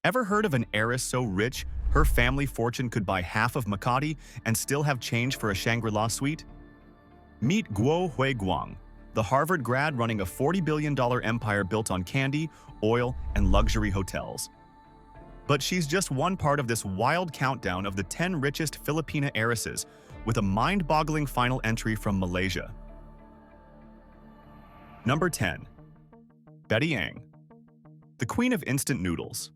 Ever heard of an heiress so rich her family fortune could buy half of Makati and still have change for a Shangri-La suite? Meet Guo Hui Guang, the Harvard grad running a $40 billion empire built on candy, oil, and luxury hotels. But she's just one part of this wild countdown of the 10 richest Filipina heiresses, with a mind-boggling final entry from Malaysia. Number 10. Betty Ang, the Queen of Instant Noodles.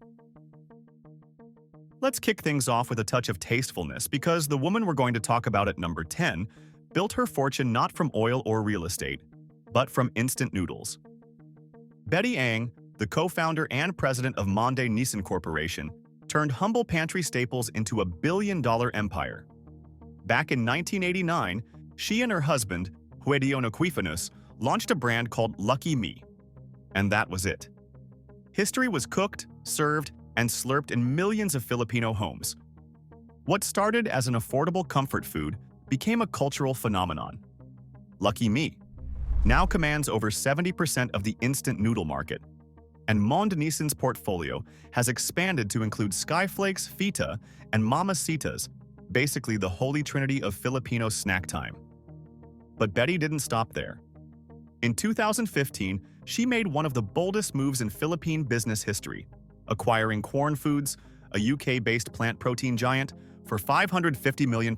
Let's kick things off with a touch of tastefulness because the woman we're going to talk about at number 10 built her fortune not from oil or real estate, but from instant noodles. Betty Ang, the co-founder and president of Monde Nissin Corporation, turned humble pantry staples into a billion-dollar empire. Back in 1989, she and her husband, Huedeo Naquifanus, launched a brand called Lucky Me. And that was it. History was cooked, served, and slurped in millions of Filipino homes. What started as an affordable comfort food became a cultural phenomenon. Lucky Me now commands over 70% of the instant noodle market, and Monde Nissin's portfolio has expanded to include Skyflakes, Fita, and Mamacitas, basically the holy trinity of Filipino snack time. But Betty didn't stop there. In 2015, she made one of the boldest moves in Philippine business history, acquiring Quorn Foods, a UK-based plant protein giant, for £550 million.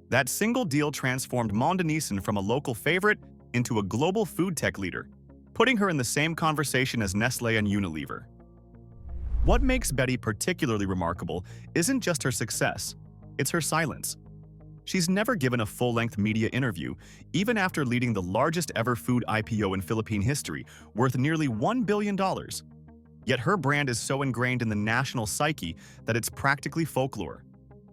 That single deal transformed Monde Nissin from a local favorite into a global food tech leader, putting her in the same conversation as Nestlé and Unilever. What makes Betty particularly remarkable isn't just her success, it's her silence. She's never given a full-length media interview, even after leading the largest ever food IPO in Philippine history, worth nearly $1 billion. Yet her brand is so ingrained in the national psyche that it's practically folklore.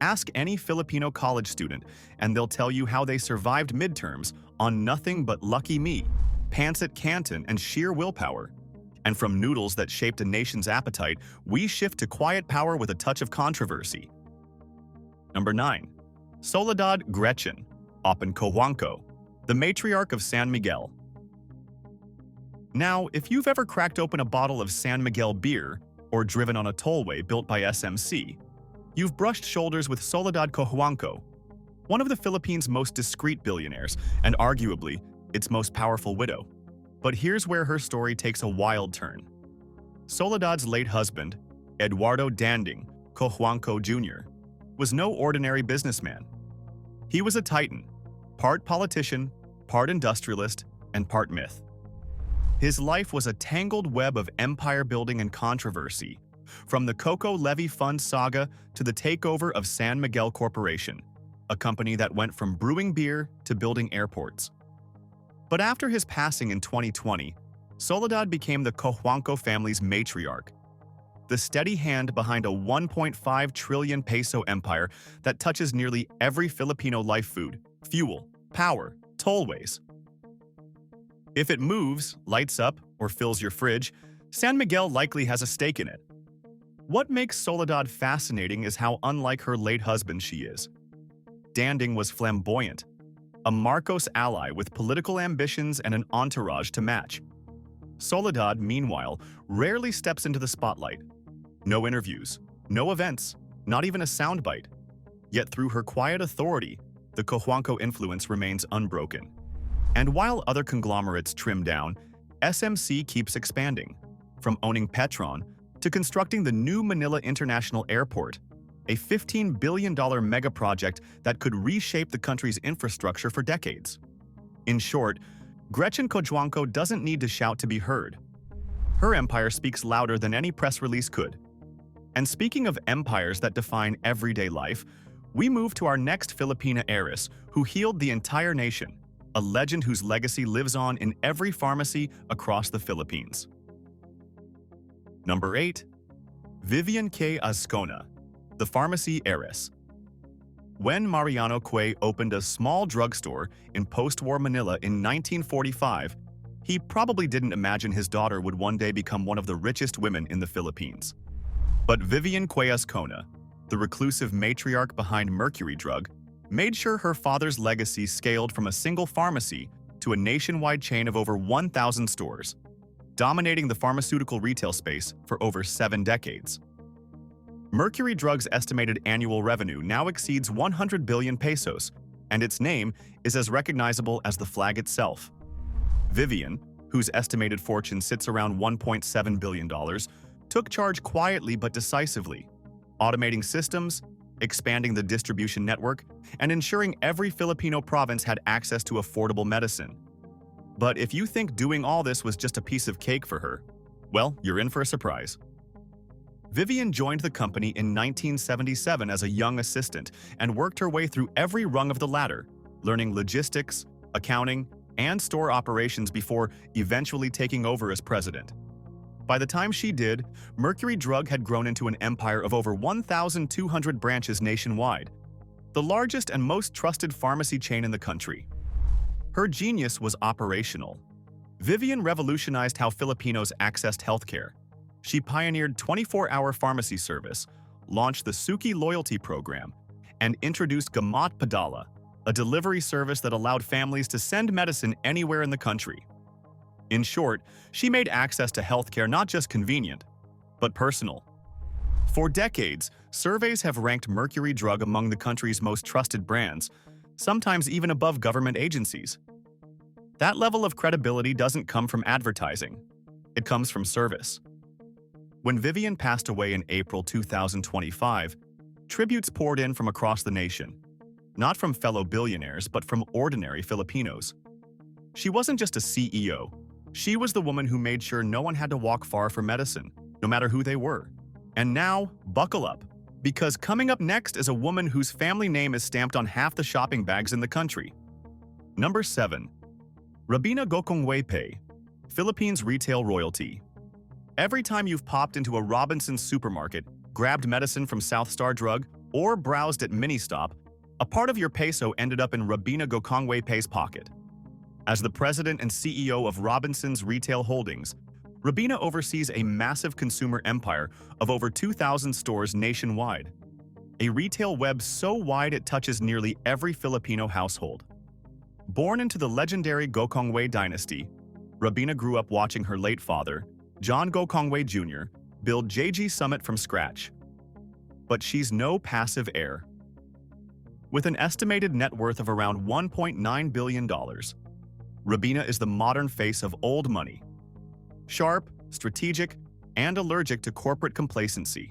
Ask any Filipino college student, and they'll tell you how they survived midterms on nothing but Lucky Me, pancit canton, and sheer willpower. And from noodles that shaped a nation's appetite, we shift to quiet power with a touch of controversy. Number 9. Soledad Cojuangco, the matriarch of San Miguel. Now, if you've ever cracked open a bottle of San Miguel beer or driven on a tollway built by SMC, you've brushed shoulders with Soledad Cojuangco, one of the Philippines' most discreet billionaires and arguably its most powerful widow. But here's where her story takes a wild turn. Soledad's late husband, Eduardo Danding Cojuangco Jr., was no ordinary businessman. He was a titan, part politician, part industrialist, and part myth. His life was a tangled web of empire building and controversy, from the Coco Levy Fund saga to the takeover of San Miguel Corporation, a company that went from brewing beer to building airports. But after his passing in 2020, Soledad became the Cojuangco family's matriarch, the steady hand behind a 1.5 trillion peso empire that touches nearly every Filipino life food, fuel, power, tollways. If it moves, lights up, or fills your fridge, San Miguel likely has a stake in it. What makes Soledad fascinating is how unlike her late husband she is. Danding was flamboyant, a Marcos ally with political ambitions and an entourage to match. Soledad, meanwhile, rarely steps into the spotlight. No interviews, no events, not even a soundbite. Yet through her quiet authority, the Cojuangco influence remains unbroken. And while other conglomerates trim down, SMC keeps expanding, from owning Petron to constructing the new Manila International Airport, a $15 billion mega project that could reshape the country's infrastructure for decades. In short, Gretchen Cojuangco doesn't need to shout to be heard. Her empire speaks louder than any press release could. And speaking of empires that define everyday life, we move to our next Filipina heiress who healed the entire nation, a legend whose legacy lives on in every pharmacy across the Philippines. Number 8. Vivian Que-Azcona, the pharmacy heiress. When Mariano Cue opened a small drugstore in post-war Manila in 1945, he probably didn't imagine his daughter would one day become one of the richest women in the Philippines. But Vivian Que-Azcona, the reclusive matriarch behind Mercury Drug, made sure her father's legacy scaled from a single pharmacy to a nationwide chain of over 1,000 stores. dominating the pharmaceutical retail space for over 7 decades. Mercury Drug's estimated annual revenue now exceeds 100 billion pesos, and its name is as recognizable as the flag itself. Vivian, whose estimated fortune sits around $1.7 billion, took charge quietly but decisively, automating systems, expanding the distribution network, and ensuring every Filipino province had access to affordable medicine. But if you think doing all this was just a piece of cake for her, well, you're in for a surprise. Vivian joined the company in 1977 as a young assistant and worked her way through every rung of the ladder, learning logistics, accounting, and store operations before eventually taking over as president. By the time she did, Mercury Drug had grown into an empire of over 1,200 branches nationwide, the largest and most trusted pharmacy chain in the country. Her genius was operational. Vivian revolutionized how Filipinos accessed healthcare. She pioneered 24-hour pharmacy service, launched the Suki loyalty program, and introduced Gamot Padala, a delivery service that allowed families to send medicine anywhere in the country. In short, she made access to healthcare not just convenient, but personal. For decades, surveys have ranked Mercury Drug among the country's most trusted brands, sometimes even above government agencies. That level of credibility doesn't come from advertising. It comes from service. When Vivian passed away in April 2025, tributes poured in from across the nation, not from fellow billionaires, but from ordinary Filipinos. She wasn't just a CEO. She was the woman who made sure no one had to walk far for medicine, no matter who they were. And now, buckle up, because coming up next is a woman whose family name is stamped on half the shopping bags in the country. Number 7. Robina Gokongwei-Pe, Philippines retail royalty. Every time you've popped into a Robinson's supermarket, grabbed medicine from South Star Drug, or browsed at Ministop, a part of your peso ended up in Robina Gokongwei-Pe's pocket. As the president and CEO of Robinson's Retail Holdings, Robina oversees a massive consumer empire of over 2,000 stores nationwide, a retail web so wide it touches nearly every Filipino household. Born into the legendary Gokongwei dynasty, Robina grew up watching her late father, John Gokongwei Jr., build JG Summit from scratch. But she's no passive heir. With an estimated net worth of around $1.9 billion, Robina is the modern face of old money. Sharp, strategic, and allergic to corporate complacency.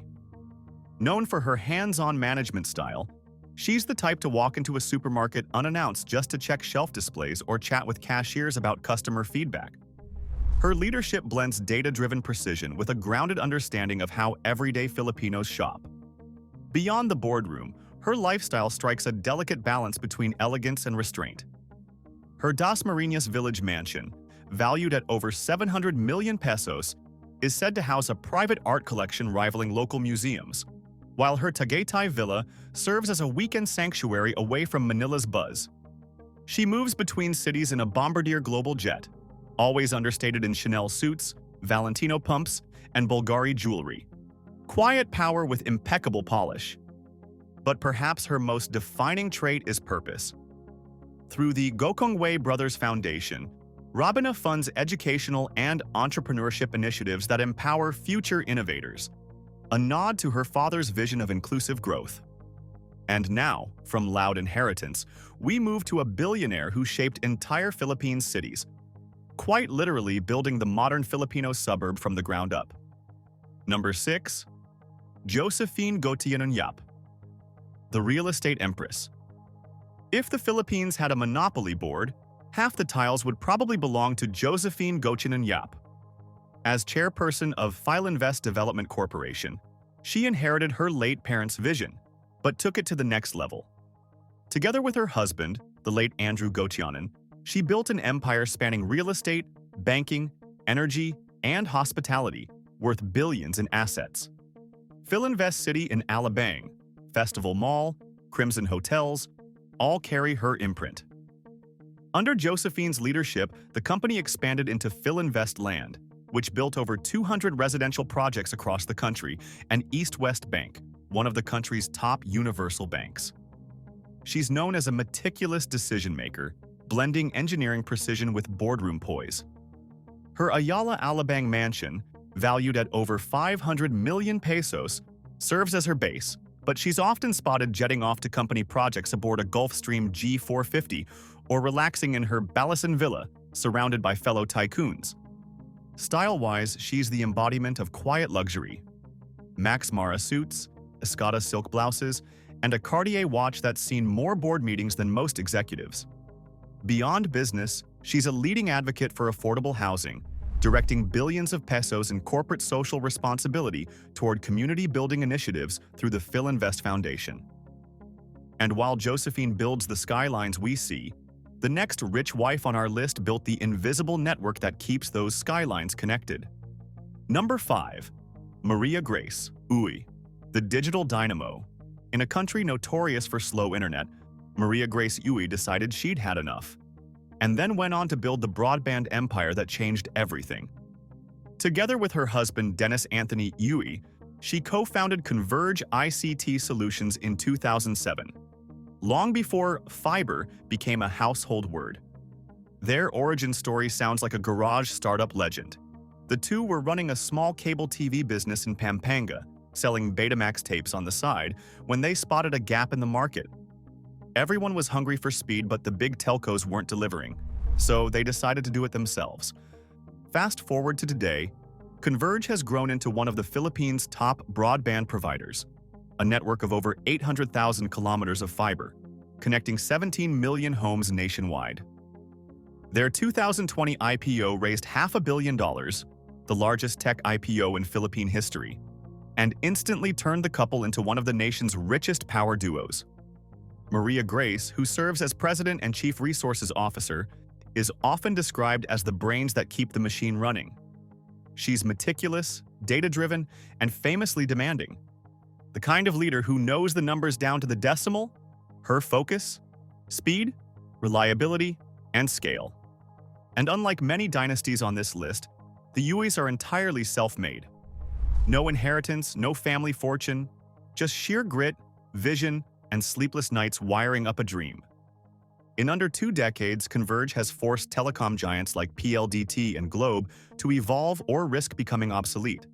Known for her hands-on management style, she's the type to walk into a supermarket unannounced just to check shelf displays or chat with cashiers about customer feedback. Her leadership blends data-driven precision with a grounded understanding of how everyday Filipinos shop. Beyond the boardroom, her lifestyle strikes a delicate balance between elegance and restraint. Her Dasmariñas Village mansion, valued at over 700 million pesos, is said to house a private art collection rivaling local museums, while her Tagaytay villa serves as a weekend sanctuary away from Manila's buzz. She moves between cities in a Bombardier Global jet, always understated in Chanel suits, Valentino pumps, and Bulgari jewelry. Quiet power with impeccable polish. But perhaps her most defining trait is purpose. Through the Gokongwei Brothers Foundation, Robina funds educational and entrepreneurship initiatives that empower future innovators, a nod to her father's vision of inclusive growth. And now, from loud inheritance, we move to a billionaire who shaped entire Philippine cities, quite literally building the modern Filipino suburb from the ground up. Number 6. Josephine Gotianun-Yap, the real estate empress. If the Philippines had a monopoly board, half the tiles would probably belong to Josephine Gotianun-Yap. As chairperson of Filinvest Development Corporation, she inherited her late parents' vision, but took it to the next level. Together with her husband, the late Andrew Gotianun, she built an empire spanning real estate, banking, energy, and hospitality, worth billions in assets. Filinvest City in Alabang, Festival Mall, Crimson Hotels, all carry her imprint. Under Josephine's leadership, the company expanded into Filinvest Land, which built over 200 residential projects across the country, and East West Bank, one of the country's top universal banks. She's known as a meticulous decision-maker, blending engineering precision with boardroom poise. Her Ayala Alabang mansion, valued at over 500 million pesos, serves as her base, but she's often spotted jetting off to company projects aboard a Gulfstream G450 or relaxing in her Balasan villa, surrounded by fellow tycoons. Style-wise, she's the embodiment of quiet luxury. Max Mara suits, Escada silk blouses, and a Cartier watch that's seen more board meetings than most executives. Beyond business, she's a leading advocate for affordable housing, directing billions of pesos in corporate social responsibility toward community-building initiatives through the Philinvest Foundation. And while Josephine builds the skylines we see, the next rich wife on our list built the invisible network that keeps those skylines connected. Number 5. Maria Grace Uy, the digital dynamo. In a country notorious for slow internet, Maria Grace Uy decided she'd had enough, and then went on to build the broadband empire that changed everything. Together with her husband Dennis Anthony Uy, she co-founded Converge ICT Solutions in 2007, long before fiber became a household word. Their origin story sounds like a garage startup legend. The two were running a small cable TV business in Pampanga, selling Betamax tapes on the side, when they spotted a gap in the market. Everyone was hungry for speed, but the big telcos weren't delivering, so they decided to do it themselves. Fast forward to today, Converge has grown into one of the Philippines' top broadband providers, a network of over 800,000 kilometers of fiber, connecting 17 million homes nationwide. Their 2020 IPO raised $500 million, the largest tech IPO in Philippine history, and instantly turned the couple into one of the nation's richest power duos. Maria Grace, who serves as President and Chief Resources Officer, is often described as the brains that keep the machine running. She's meticulous, data-driven, and famously demanding. The kind of leader who knows the numbers down to the decimal, her focus, speed, reliability, and scale. And unlike many dynasties on this list, the Uys are entirely self-made. No inheritance, no family fortune, just sheer grit, vision, and sleepless nights wiring up a dream. In under 2 decades, Converge has forced telecom giants like PLDT and Globe to evolve or risk becoming obsolete.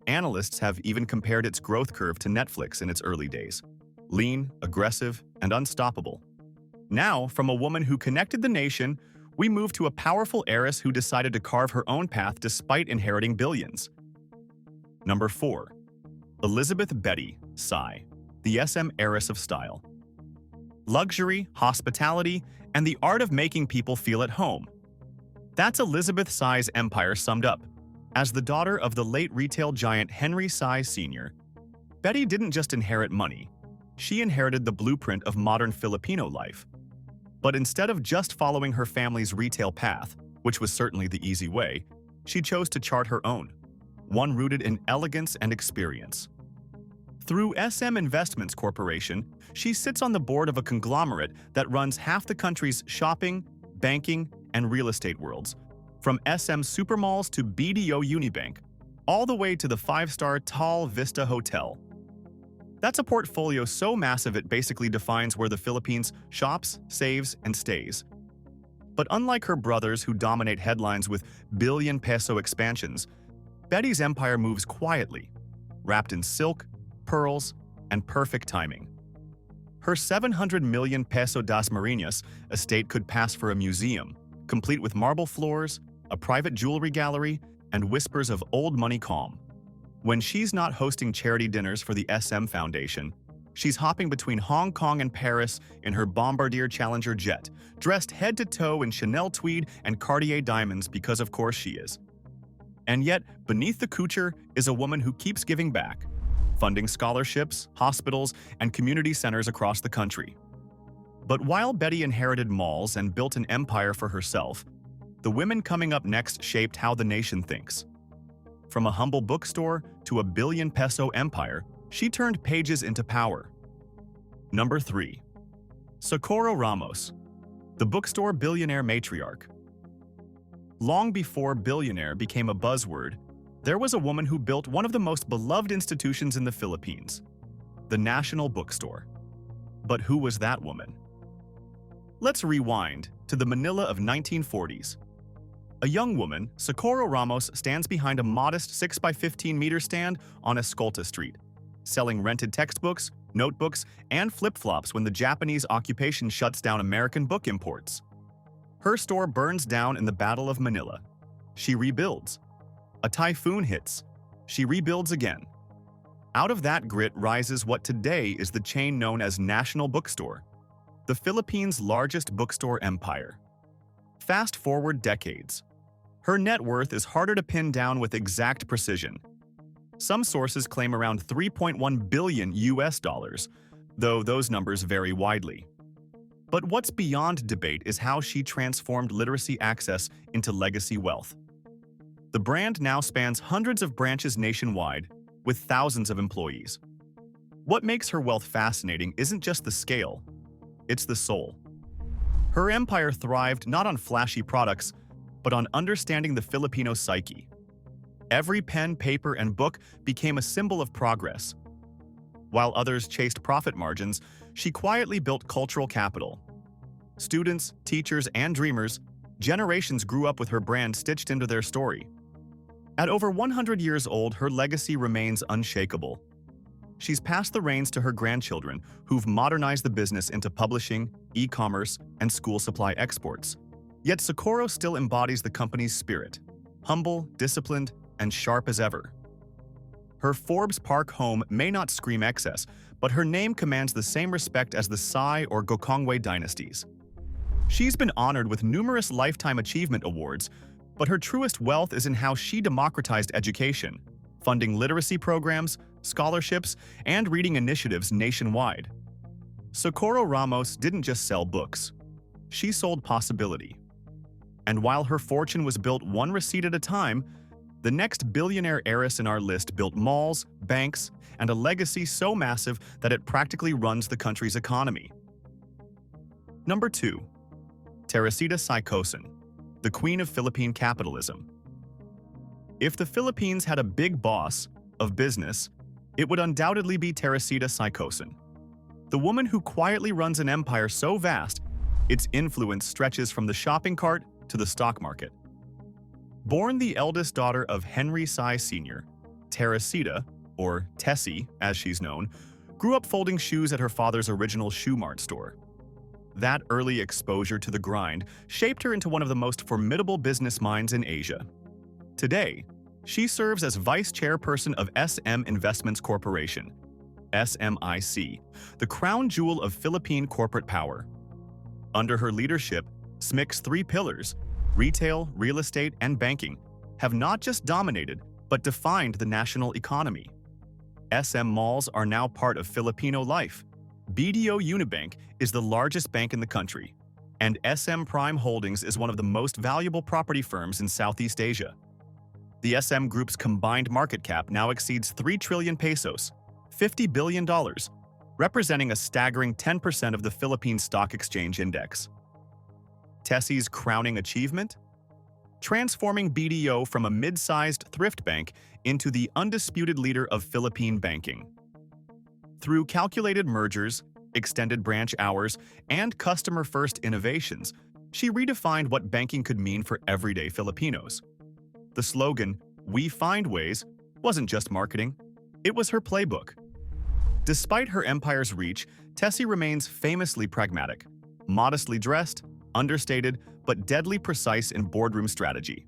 Analysts have even compared its growth curve to Netflix in its early days: lean, aggressive, and unstoppable. Now, from a woman who connected the nation, we move to a powerful heiress who decided to carve her own path despite inheriting billions. Number 4. Elizabeth Betty Sy, the SM heiress of style. Luxury, hospitality, and the art of making people feel at home. That's Elizabeth Sy's empire summed up. As the daughter of the late retail giant Henry Sy Sr., Betty didn't just inherit money, she inherited the blueprint of modern Filipino life. But instead of just following her family's retail path, which was certainly the easy way, she chose to chart her own, one rooted in elegance and experience. Through SM Investments Corporation, she sits on the board of a conglomerate that runs half the country's shopping, banking, and real estate worlds, from SM Supermalls to BDO Unibank, all the way to the 5-star Tall Vista Hotel. That's a portfolio so massive it basically defines where the Philippines shops, saves, and stays. But unlike her brothers who dominate headlines with billion-peso expansions, Betty's empire moves quietly, wrapped in silk, pearls, and perfect timing. Her 700 million peso Dasmariñas estate could pass for a museum, complete with marble floors, a private jewelry gallery, and whispers of old money calm. When she's not hosting charity dinners for the SM Foundation, she's hopping between Hong Kong and Paris in her Bombardier Challenger jet, dressed head to toe in Chanel tweed and Cartier diamonds because of course she is. And yet, beneath the couture is a woman who keeps giving back, funding scholarships, hospitals, and community centers across the country. But while Betty inherited malls and built an empire for herself, the women coming up next shaped how the nation thinks. From a humble bookstore to a billion-peso empire, she turned pages into power. Number 3. Socorro Ramos, the bookstore billionaire matriarch. Long before billionaire became a buzzword, there was a woman who built one of the most beloved institutions in the Philippines, the National Bookstore. But who was that woman? Let's rewind to the Manila of 1940s. A young woman, Socorro Ramos, stands behind a modest 6 by 15 meter stand on Escolta Street, selling rented textbooks, notebooks, and flip-flops when the Japanese occupation shuts down American book imports. Her store burns down in the Battle of Manila. She rebuilds. A typhoon hits. She rebuilds again. Out of that grit rises what today is the chain known as National Bookstore, the Philippines' largest bookstore empire. Fast forward decades. Her net worth is harder to pin down with exact precision. Some sources claim around 3.1 billion US dollars, though those numbers vary widely. But what's beyond debate is how she transformed literacy access into legacy wealth. The brand now spans hundreds of branches nationwide, with thousands of employees. What makes her wealth fascinating isn't just the scale, it's the soul. Her empire thrived not on flashy products, but on understanding the Filipino psyche. Every pen, paper, and book became a symbol of progress. While others chased profit margins, she quietly built cultural capital. Students, teachers, and dreamers, generations grew up with her brand stitched into their story. At over 100 years old, her legacy remains unshakable. She's passed the reins to her grandchildren, who've modernized the business into publishing, e-commerce, and school supply exports. Yet Socorro still embodies the company's spirit, humble, disciplined, and sharp as ever. Her Forbes Park home may not scream excess, but her name commands the same respect as the Sy or Gokongwei dynasties. She's been honored with numerous Lifetime Achievement Awards, but her truest wealth is in how she democratized education, funding literacy programs, scholarships, and reading initiatives nationwide. Socorro Ramos didn't just sell books. She sold possibility. And while her fortune was built one receipt at a time, the next billionaire heiress in our list built malls, banks, and a legacy so massive that it practically runs the country's economy. Number 2. Teresita Sy-Coson, the Queen of Philippine Capitalism. If the Philippines had a big boss of business, it would undoubtedly be Teresita Sy-Coson, the woman who quietly runs an empire so vast, its influence stretches from the shopping cart to the stock market. Born the eldest daughter of Henry Sy Sr., Teresita, or Tessie as she's known, grew up folding shoes at her father's original Shoe Mart store. That early exposure to the grind shaped her into one of the most formidable business minds in Asia. Today, she serves as vice chairperson of SM Investments Corporation, SMIC, the crown jewel of Philippine corporate power. Under her leadership, SMIC's three pillars, retail, real estate, and banking, have not just dominated, but defined the national economy. SM malls are now part of Filipino life. BDO Unibank is the largest bank in the country, and SM Prime Holdings is one of the most valuable property firms in Southeast Asia. The SM Group's combined market cap now exceeds 3 trillion pesos, $50 billion, representing a staggering 10% of the Philippine Stock Exchange Index. Tessie's crowning achievement? Transforming BDO from a mid-sized thrift bank into the undisputed leader of Philippine banking. Through calculated mergers, extended branch hours, and customer-first innovations, she redefined what banking could mean for everyday Filipinos. The slogan, "We find ways," wasn't just marketing, it was her playbook. Despite her empire's reach, Tessie remains famously pragmatic, modestly dressed, understated, but deadly precise in boardroom strategy.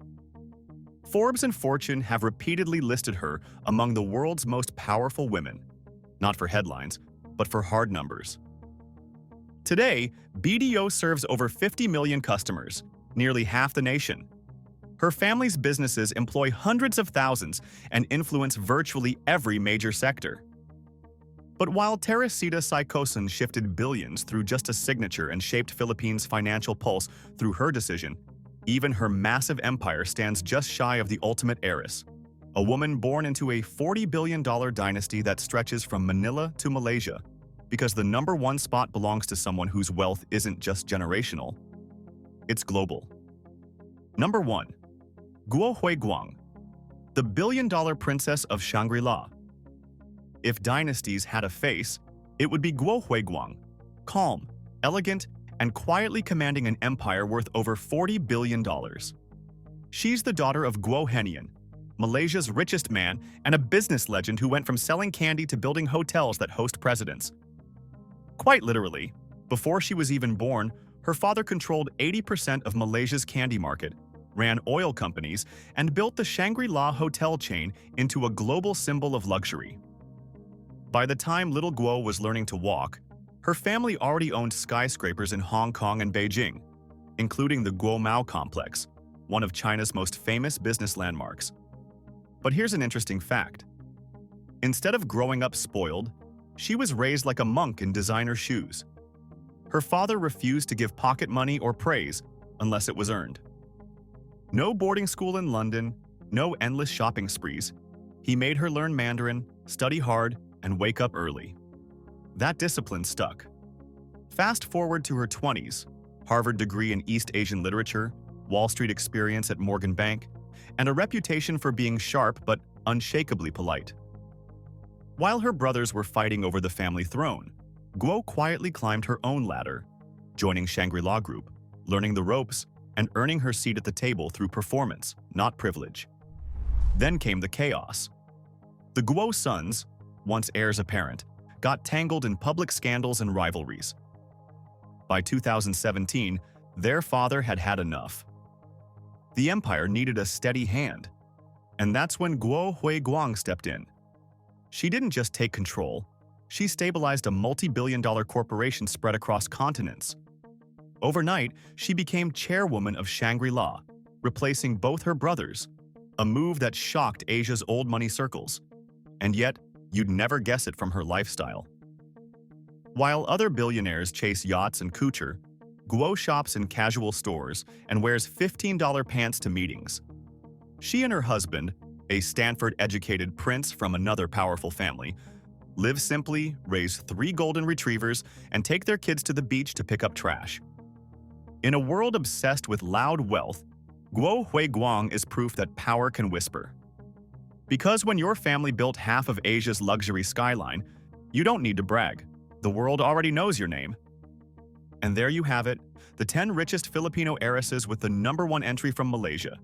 Forbes and Fortune have repeatedly listed her among the world's most powerful women, not for headlines, but for hard numbers. Today, BDO serves over 50 million customers, nearly half the nation. Her family's businesses employ hundreds of thousands and influence virtually every major sector. But while Teresita Sy-Coson shifted billions through just a signature and shaped Philippines' financial pulse through her decision, even her massive empire stands just shy of the ultimate heiress, a woman born into a $40 billion dynasty that stretches from Manila to Malaysia, because the number one spot belongs to someone whose wealth isn't just generational, it's global. Number 1. Guo Hui Guang, the billion-dollar princess of Shangri-La. If dynasties had a face, it would be Guo Hui Guang, calm, elegant, and quietly commanding an empire worth over $40 billion. She's the daughter of Guo Henian, Malaysia's richest man and a business legend who went from selling candy to building hotels that host presidents. Quite literally, before she was even born, her father controlled 80% of Malaysia's candy market, ran oil companies, and built the Shangri-La hotel chain into a global symbol of luxury. By the time little Guo was learning to walk, her family already owned skyscrapers in Hong Kong and Beijing, including the Guo Mao complex, one of China's most famous business landmarks. But here's an interesting fact. Instead of growing up spoiled, she was raised like a monk in designer shoes. Her father refused to give pocket money or praise unless it was earned. No boarding school in London, no endless shopping sprees. He made her learn Mandarin, study hard, and wake up early. That discipline stuck. Fast forward to her 20s, Harvard degree in East Asian literature, Wall Street experience at Morgan Bank, and a reputation for being sharp but unshakably polite. While her brothers were fighting over the family throne, Guo quietly climbed her own ladder, joining Shangri-La Group, learning the ropes, and earning her seat at the table through performance, not privilege. Then came the chaos. The Guo sons, once heirs apparent, got tangled in public scandals and rivalries. By 2017, their father had had enough. The empire needed a steady hand, and that's when Guo Hui Guang stepped in. She didn't just take control, she stabilized a multi-billion-dollar corporation spread across continents. Overnight, she became chairwoman of Shangri-La, replacing both her brothers, a move that shocked Asia's old money circles. And yet, you'd never guess it from her lifestyle. While other billionaires chase yachts and couture, Guo shops in casual stores and wears $15 pants to meetings. She and her husband, a Stanford-educated prince from another powerful family, live simply, raise 3 golden retrievers, and take their kids to the beach to pick up trash. In a world obsessed with loud wealth, Guo Hui Guang is proof that power can whisper. Because when your family built half of Asia's luxury skyline, you don't need to brag. The world already knows your name. And there you have it, the 10 richest Filipino heiresses with the #1 entry from Malaysia.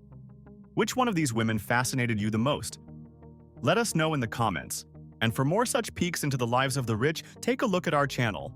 Which one of these women fascinated you the most? Let us know in the comments. And for more such peeks into the lives of the rich, take a look at our channel.